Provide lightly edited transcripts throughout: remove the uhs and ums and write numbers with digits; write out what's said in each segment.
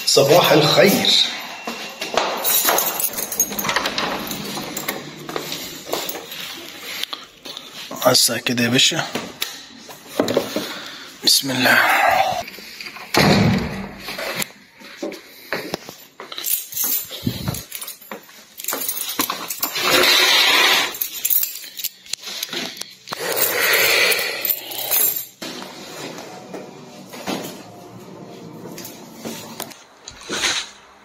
صباح الخير. وسع كده يا باشا، بسم الله.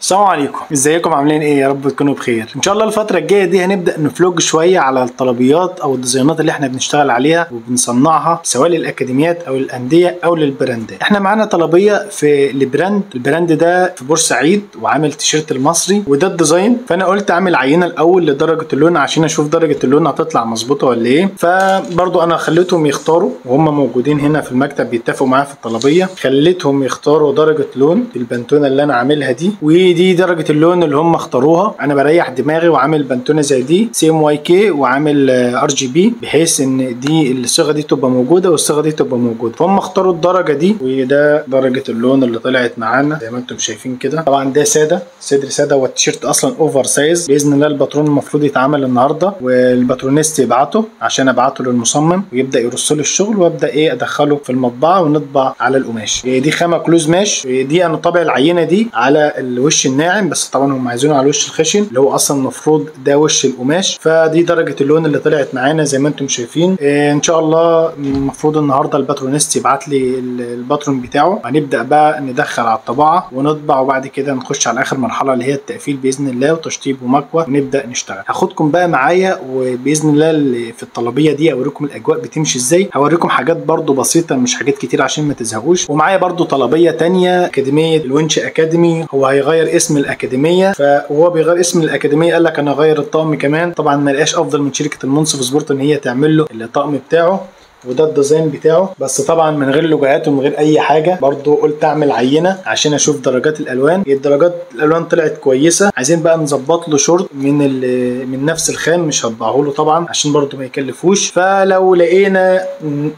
السلام عليكم، ازيكم عاملين ايه؟ يا رب تكونوا بخير. ان شاء الله الفتره الجايه دي هنبدا نفلوج شويه على الطلبيات او الديزاينات اللي احنا بنشتغل عليها وبنصنعها سواء للاكاديميات او الانديه او للبراندات. احنا معانا طلبيه في البراند ده في بورسعيد وعامل تيشيرت المصري وده الديزاين. فانا قلت اعمل عينه الاول لدرجه اللون عشان اشوف درجه اللون هتطلع مظبوطه ولا ايه. فبرضو انا خليتهم يختاروا وهم موجودين هنا في المكتب بيتفقوا معايا في الطلبيه، خليتهم يختاروا درجه لون البنتونه اللي انا عاملها دي، ودي درجه اللون اللي هم اختاروها. انا بريح دماغي وعامل بنتونه زي دي CMYK وعامل RGB بحيث ان دي الصيغه دي تبقى موجوده والصيغه دي تبقى موجوده. فهم اختاروا الدرجه دي وده درجه اللون اللي طلعت معانا زي ما انتم شايفين كده. طبعا ده ساده، صدر ساده، والتيشيرت اصلا اوفر سايز. باذن الله الباترون المفروض يتعمل النهارده والباترونيست يبعته عشان ابعته للمصمم ويبدا يرسل لي الشغل وابدا ادخله في المطبعه ونطبع على القماش. دي خامه كلوز ماش. دي انا طابع العينه دي على الوش الناعم، بس طبعا هم عايزينه على الوش الخشن اللي هو اصلا المفروض ده وش القماش. فدي درجه اللون اللي طلعت معانا زي ما انتم شايفين. ان شاء الله المفروض النهارده الباترونيست يبعت لي الباترون بتاعه، هنبدا بقى ندخل على الطباعه ونطبع وبعد كده نخش على اخر مرحله اللي هي التقفيل باذن الله وتشطيب ومكوى ونبدا نشتغل. هاخدكم بقى معايا وباذن الله في الطلبيه دي اوريكم الاجواء بتمشي ازاي. هوريكم حاجات برده بسيطه مش حاجات كتير عشان ما تزهقوش. ومعايا برده طلبيه ثانيه اكاديميه الونش اكاديمي. هو هيغير اسم الاكاديميه، فهو بيغير اسم الاكاديميه قال لك انا اغير الطقم كمان. طبعا ما لقاش افضل من شركه المنصف سبورت ان هي تعمل له الطقم بتاعه وده الديزاين بتاعه، بس طبعا من غير لوجوهات ومن غير اي حاجه. برضو قلت اعمل عينه عشان اشوف درجات الالوان. درجات الالوان طلعت كويسه. عايزين بقى نظبط له شورت من نفس الخام، مش هطبعه له طبعا عشان برضو ما يكلفوش. فلو لقينا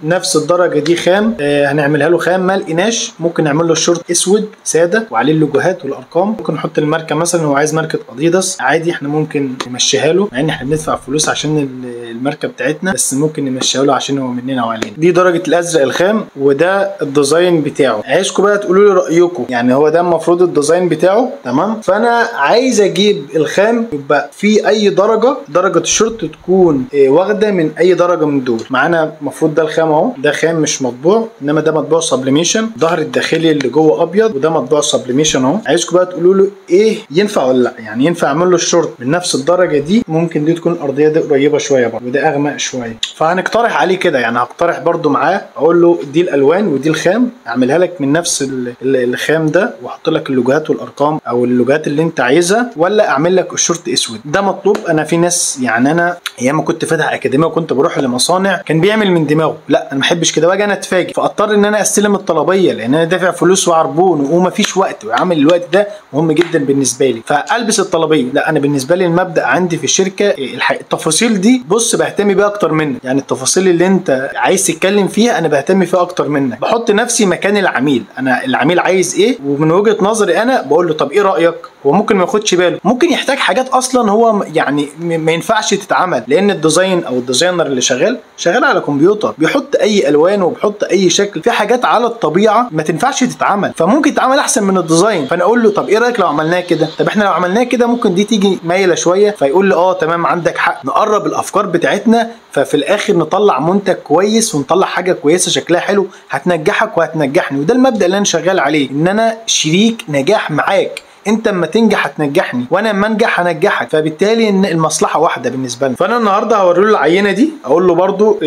نفس الدرجه دي خام هنعملها له خام. ما لقيناش ممكن نعمل له الشورت اسود ساده وعليه اللوجوهات والارقام. ممكن نحط الماركه مثلا، هو عايز ماركه اديداس عادي احنا ممكن نمشيها له، مع ان احنا بندفع فلوس عشان الماركه بتاعتنا، بس ممكن نمشيها له عشان هو مننا وعلينا. دي درجه الازرق الخام وده الديزاين بتاعه. عايزكم بقى تقولوا لي رايكم، يعني هو ده المفروض الديزاين بتاعه تمام. فانا عايز اجيب الخام يبقى في اي درجه الشورت تكون واخده من اي درجه من دول. معانا المفروض ده الخام اهو، ده خام مش مطبوع انما ده مطبوع سبليميشن. ظهر الداخلي اللي جوه ابيض وده مطبوع سبليميشن اهو. عايزكم بقى تقولوا له ايه ينفع ولا لا، يعني ينفع اعمل له الشورت من نفس الدرجه دي. ممكن دي تكون الارضيه دي قريبه شويه برضه وده اغمق شويه، فهنقترح عليه كده. يعني هقترح برضو معاه اقول له دي الالوان ودي الخام اعملها لك من نفس الخام ده واحط لك اللوجوهات والارقام او اللوجوهات اللي انت عايزها، ولا اعمل لك الشورت اسود. ده مطلوب. انا في ناس يعني انا ايام ما كنت فاتح اكاديميه وكنت بروح لمصانع كان بيعمل من دماغه، لا انا ما بحبش كده. باجي انا اتفاجئ فاضطر ان انا استلم الطلبيه لان انا دافع فلوس وعربون وما فيش وقت، وعامل الوقت ده مهم جدا بالنسبه لي فالبس الطلبيه. لا انا بالنسبه لي المبدا عندي في الشركه التفاصيل دي بص بهتم بيها اكتر منك. يعني التفاصيل اللي انت عايز تتكلم فيها انا بهتم فيها اكتر منك. بحط نفسي مكان العميل، انا العميل عايز ايه ومن وجهه نظري انا بقول له طب ايه رايك. هو ممكن ما ياخدش باله، ممكن يحتاج حاجات اصلا هو يعني ما ينفعش تتعمل، لان الديزاين او الديزاينر اللي شغال على كمبيوتر بيحط اي الوان وبيحط اي شكل. في حاجات على الطبيعه ما تنفعش تتعمل فممكن تتعمل احسن من الديزاين. فانا اقول له طب ايه رايك لو عملناها كده، طب احنا لو عملناها كده ممكن دي تيجي مايله شويه. فيقول لي تمام عندك حق، نقرب الافكار بتاعتنا ففي الاخر نطلع منتج كويس ونطلع حاجه كويسه شكلها حلو هتنجحك وهتنجحني. وده المبدا اللي انا شغال عليه، ان انا شريك نجاح معاك. انت اما تنجح هتنجحني وانا اما انجح هنجحك، فبالتالي ان المصلحه واحده بالنسبه لنا. فانا النهارده هوري له العينه دي اقول له برده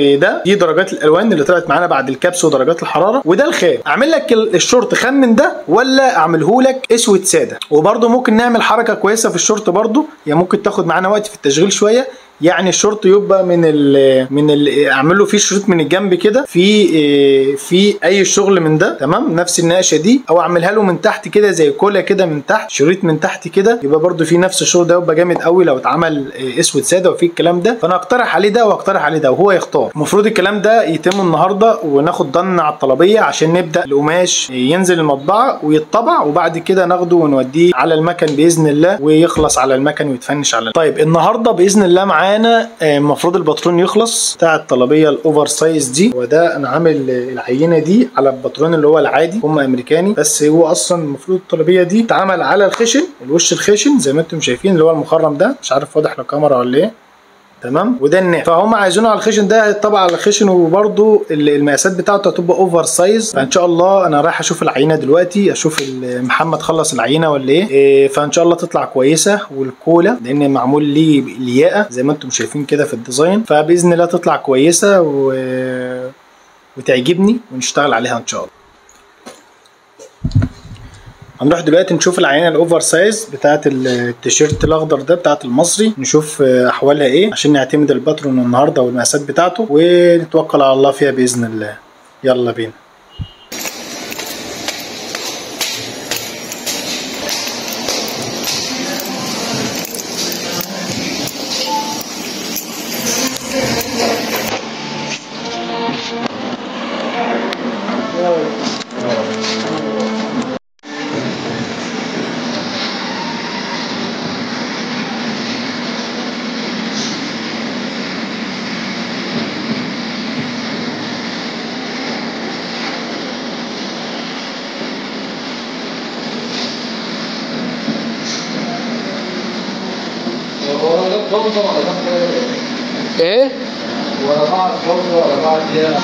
دي درجات الالوان اللي طلعت معانا بعد الكبس ودرجات الحراره وده الخام. اعمل لك الشورت خام من ده ولا اعمله لك اسود ساده. وبرده ممكن نعمل حركه كويسه في الشورت برده، يعني ممكن تاخد معانا وقت في التشغيل شويه، يعني الشورت يبقى من ال اعمل له فيه شريط من الجنب كده في اي شغل من ده، تمام، نفس النقشه دي، او اعملها له من تحت كده زي كولا كده من تحت، شريط من تحت كده، يبقى برده في نفس الشغل ده، يبقى جامد قوي لو اتعمل اسود ساده وفي الكلام ده. فانا اقترح عليه ده واقترح عليه ده وهو يختار. المفروض الكلام ده يتم النهارده وناخد ضن على الطلبيه عشان نبدا القماش ينزل المطبعه ويتطبع، وبعد كده ناخده ونوديه على المكن باذن الله ويخلص على المكن ويتفنش على طيب النهارده باذن الله معانا المفروض الباترون يخلص بتاع الطلبيه الاوفر سايز دي، وده انا عامل العينه دي على الباترون اللي هو العادي، هم امريكاني، بس هو اصلا المفروض الطلبيه دي تتعمل على الخشن، الوش الخشن زي ما انتم شايفين اللي هو المخرم ده، مش عارف واضح للكاميرا ولا ايه، تمام، وده الناف، فهم عايزينه على الخشن ده طبعا على الخشن، وبرده المقاسات بتاعته هتبقى اوفر سايز. فان شاء الله انا رايح اشوف العينه دلوقتي، اشوف محمد خلص العينه ولا ايه، فان شاء الله تطلع كويسه، والكولا لان معمول ليه الياقه زي ما انتم شايفين كده في الديزاين، فباذن الله تطلع كويسه وتعجبني ونشتغل عليها ان شاء الله. هنروح دلوقتي نشوف العينه الاوفر سايز بتاعه التيشيرت الاخضر ده بتاعه المصري، نشوف احوالها ايه عشان نعتمد الباترون النهارده والمقاسات بتاعته ونتوكل على الله فيها باذن الله. يلا بينا. ايه؟ ولا بعض فوق ولا بعض يا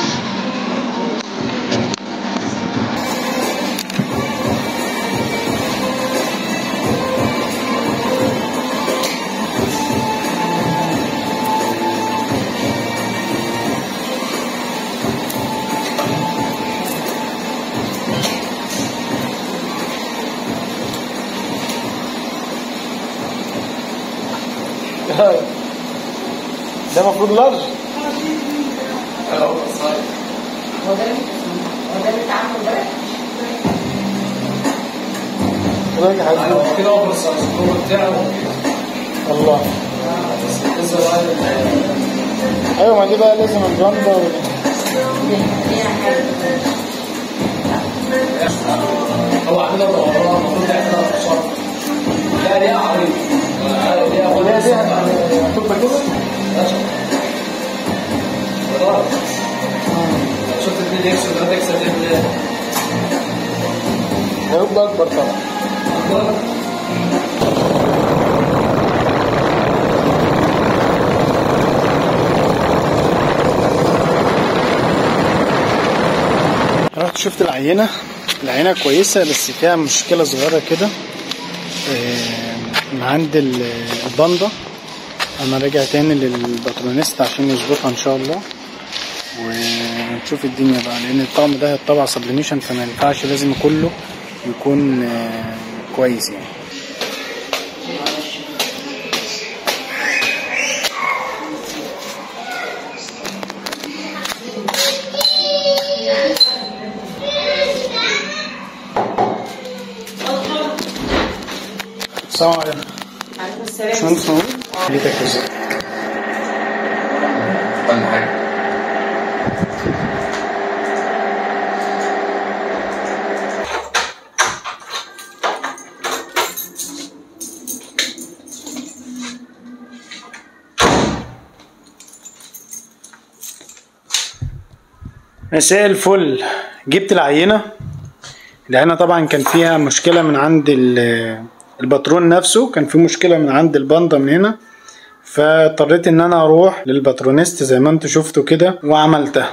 ده المفروض لارج. هو ده اللي اتعمل امبارح. كده هو الصندوق بتاعه الله. ايوه ما دي بقى لازم الجنبه هو عاملها بالغلط، المفروض يعملها بالشرط. لا ليها عريض، ليها دي هتبقى كده. شفت 2 اكس و3 اكس هتعمل ايه؟ هيبقى اكبر طبعا. رحت شفت العينة كويسة، بس فيها مشكلة صغيرة كده من عند الباندا. انا راجع تاني للباترونيست عشان يظبطها ان شاء الله، ونشوف الدنيا بقى، لان الطقم ده هيتطبع سبليميشن فما ينفعش، لازم كله يكون كويس يعني. السلام عليكم. عليكم السلام. شو انت موجود؟ ليتك ازاي؟ كل حاجه. مساء الفل. جبت العينة طبعا كان فيها مشكلة من عند الباترون نفسه، كان في مشكلة من عند الباندا من هنا، فاضطريت ان انا اروح للباترونيست زي ما انتوا شفتوا كده وعملتها.